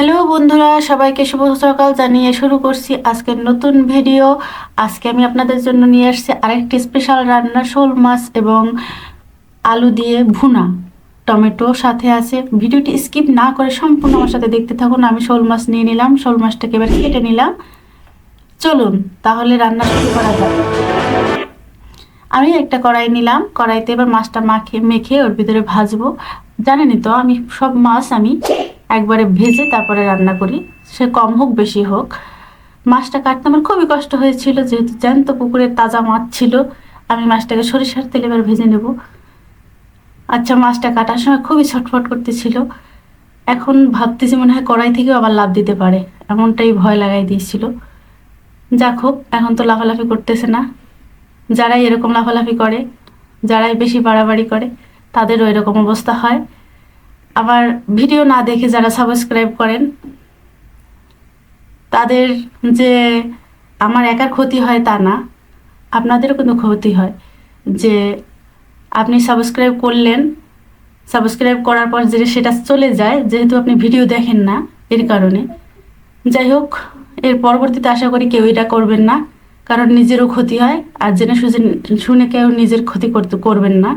Hello বন্ধুরা, সবাইকে শুভ সকাল জানিয়ে শুরু করছি আজকের নতুন ভিডিও। আজকে আমি আপনাদের জন্য নিয়ে আসছি আরেকটি স্পেশাল রান্না, শোল মাছ এবং আলু দিয়ে ভুনা। টমেটো সাথে আছে। ভিডিওটি স্কিপ না করে সম্পূর্ণ আমার সাথে দেখতে থাকুন। আমি শোল মাছ নিয়ে নিলাম, শোল মাছটাকে এবার কেটে নিলাম। চলুন তাহলে রান্না শুরু করা যাক। আমি একটা কড়াই নিলাম, কড়াইতে এবার মাছটা মেখে ওর ভিতরে ভাজবো। জানেনই তো আমি সব মাছ একবারে ভেজে তারপরে রান্না করি, সে কম হোক বেশি হোক। মাছটা কাটতে আমার খুবই কষ্ট হয়েছিল, যেহেতু জ্যান্ত পুকুরের তাজা মাছ ছিল। আমি মাছটাকে সরিষার তেলে এবার ভেজে নেব। আচ্ছা, মাছটা কাটার সময় খুবই ছটফট করতেছিল। এখন ভাবতেছি মনে হয় কড়াই থেকেও আবার লাফ দিতে পারে, এমনটাই ভয় লাগাই দিয়েছিল। যাক হোক, এখন তো লাফালাফি করতেছে না। যারাই এরকম লাফালাফি করে, যারাই বেশি বাড়াবাড়ি করে, তাদেরও এরকম অবস্থা হয়। আবার ভিডিও না দেখে যারা সাবস্ক্রাইব করেন, তাদের যে আমার একার ক্ষতি হয় তা না, আপনাদেরও কিন্তু ক্ষতি হয়। যে আপনি সাবস্ক্রাইব করলেন, সাবস্ক্রাইব করার পর যে সেটা চলে যায়, যেহেতু আপনি ভিডিও দেখেন না, এর কারণে। যাই হোক, এর পরবর্তীতে আশা করি কেউ এটা করবেন না, কারণ নিজেরও ক্ষতি হয়। আর জেনে শুনে কেউ নিজের ক্ষতি করবেন না।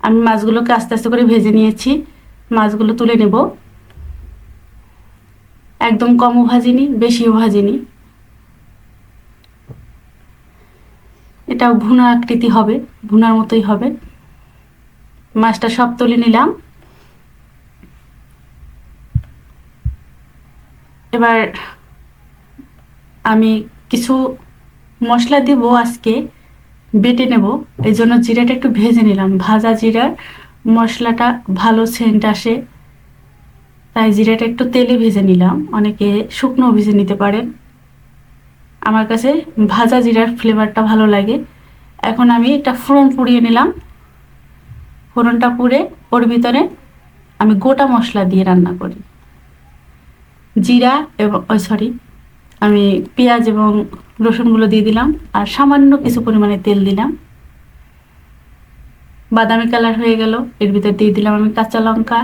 আমি মাছগুলোকে আস্তে আস্তে করে ভেজে নিয়েছি। মাছগুলো তুলে নেব। একদম কমও ভাজিনি, বেশিও ভাজিনি। এটাও ভুনা আকৃতি হবে, ভুনার মতোই হবে। মাছটা সব তুলে নিলাম। এবার আমি কিছু মশলা দেব, আজকে বেটে নেব। এই জন্য জিরাটা একটু ভেজে নিলাম। ভাজা জিরার মশলাটা ভালো সেন্ট আসে, তাই জিরাটা একটু তেলে ভেজে নিলাম। অনেকে শুকনো ভেজে নিতে পারেন, আমার কাছে ভাজা জিরার ফ্লেভারটা ভালো লাগে। এখন আমি একটা ফোড়ন পুড়িয়ে নিলাম। ফোড়নটা পুড়ে ওর ভিতরে আমি গোটা মশলা দিয়ে রান্না করি। জিরা এবং আমি পেঁয়াজ এবং রসুনগুলো দিয়ে দিলাম, আর সামান্য কিছু পরিমাণে তেল দিলাম। বাদামি কালার হয়ে গেল, এর ভিতর দিয়ে দিলাম আমি কাঁচা লঙ্কা।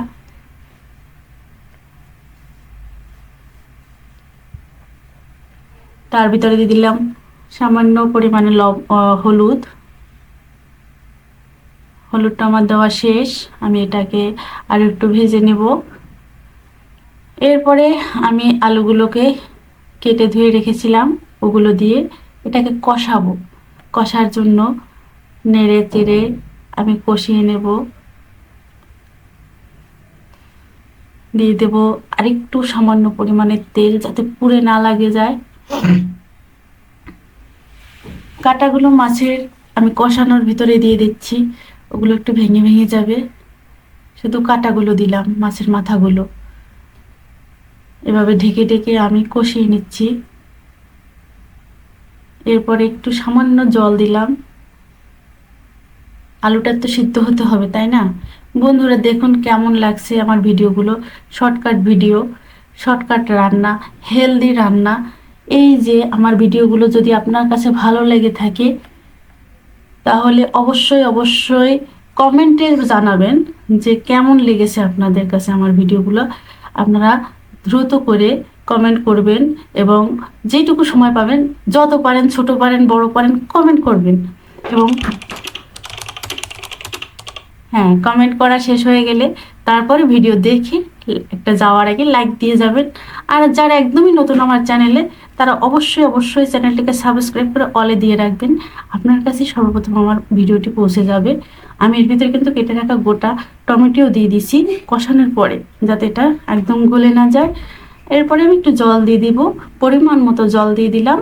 তার ভিতরে দিয়ে দিলাম সামান্য পরিমাণে হলুদ। হলুদটা আমার দেওয়া শেষ। আমি এটাকে আর একটু ভেজে নেব। এরপরে আমি আলুগুলোকে কেটে ধুয়ে রেখেছিলাম, ওগুলো দিয়ে এটাকে কষাবো। কষার জন্য নেড়ে চেড়ে আমি কষিয়ে নেব। দিয়ে দেব আরেকটু সামান্য পরিমাণে তেল, যাতে পুড়ে না লাগে যায়। কাটাগুলো মাছের আমি কষানোর ভিতরে দিয়ে দিচ্ছি, ওগুলো একটু ভেঙে ভেঙে যাবে। শুধু কাটাগুলো দিলাম, মাছের মাথাগুলো। এভাবে ঢেকে ঢেকে আমি কষিয়ে নিচ্ছি। এরপরে একটু সামান্য জল দিলাম। আলুটা তো সিদ্ধ হতে হবে, তাই না? বন্ধুরা দেখুন কেমন লাগছে আমার ভিডিওগুলো। শর্টকাট ভিডিও, শর্টকাট রান্না, হেলদি রান্না। এই যে আমার ভিডিওগুলো যদি আপনার কাছে ভালো লেগে থাকে, তাহলে অবশ্যই অবশ্যই কমেন্টে জানাবেন যে কেমন লেগেছে আপনাদের কাছে আমার ভিডিওগুলো। আপনারা দ্রুত করে কমেন্ট করবেন, এবং যেটুকু সময় পাবেন, যত পারেন, ছোট পারেন বড় পারেন, কমেন্ট করবেন। এবং হ্যাঁ, কমেন্ট করা শেষ হয়ে গেলে তারপরে ভিডিও দেখে একটা যাওয়ার আগে লাইক দিয়ে যাবেন। আর যারা একদমই নতুন আমার চ্যানেলে, তারা অবশ্যই অবশ্যই চ্যানেলটিকে সাবস্ক্রাইব করে অলে দিয়ে রাখবেন। আপনার কাছে সর্বপ্রথম আমার ভিডিওটি পৌঁছে যাবে। আমি এর ভিতরে কিন্তু কেটে রাখা গোটা টমেটোও দিয়ে দিছি কষানোর পরে, যাতে এটা একদম গলে না যায়। এরপরে আমি একটু জল দিয়ে দিব, পরিমাণ মতো জল দিয়ে দিলাম।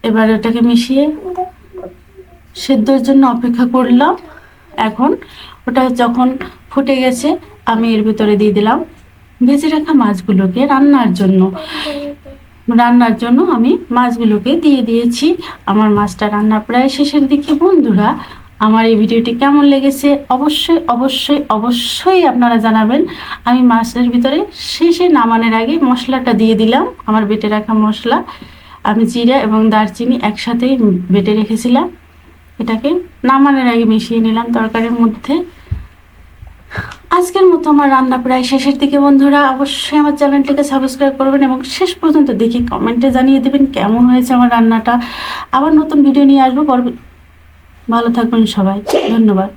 এবার এটাকে মিশিয়ে সেদ্ধর জন্য অপেক্ষা করলাম। এখন ওটা যখন ফুটে গেছে, আমি এর ভিতরে দিয়ে দিলাম ভেজে রাখা মাছগুলোকে। রান্নার জন্য আমি মাছগুলোকে দিয়ে দিয়েছি। আমার মাছটা রান্না প্রায় শেষের দিকে। বন্ধুরা, আমার এই ভিডিওটি কেমন লেগেছে অবশ্যই অবশ্যই অবশ্যই আপনারা জানাবেন। আমি মাছের ভিতরে শেষে নামানোর আগে মশলাটা দিয়ে দিলাম, আমার বেটে রাখা মশলা। আমি জিরা এবং দারচিনি একসাথেই বেটে রেখেছিলাম, এটাকে নামানোর আগে মিশিয়ে নিলাম তরকারির মধ্যে। আজকের মতো আমার রান্না প্রায় শেষের দিকে। বন্ধুরা অবশ্যই আমার চ্যানেলটিকে সাবস্ক্রাইব করবেন এবং শেষ পর্যন্ত দেখে কমেন্টে জানিয়ে দেবেন কেমন হয়েছে আমার রান্নাটা। আবার নতুন ভিডিও নিয়ে আসবো। ভালো থাকবেন সবাই, ধন্যবাদ।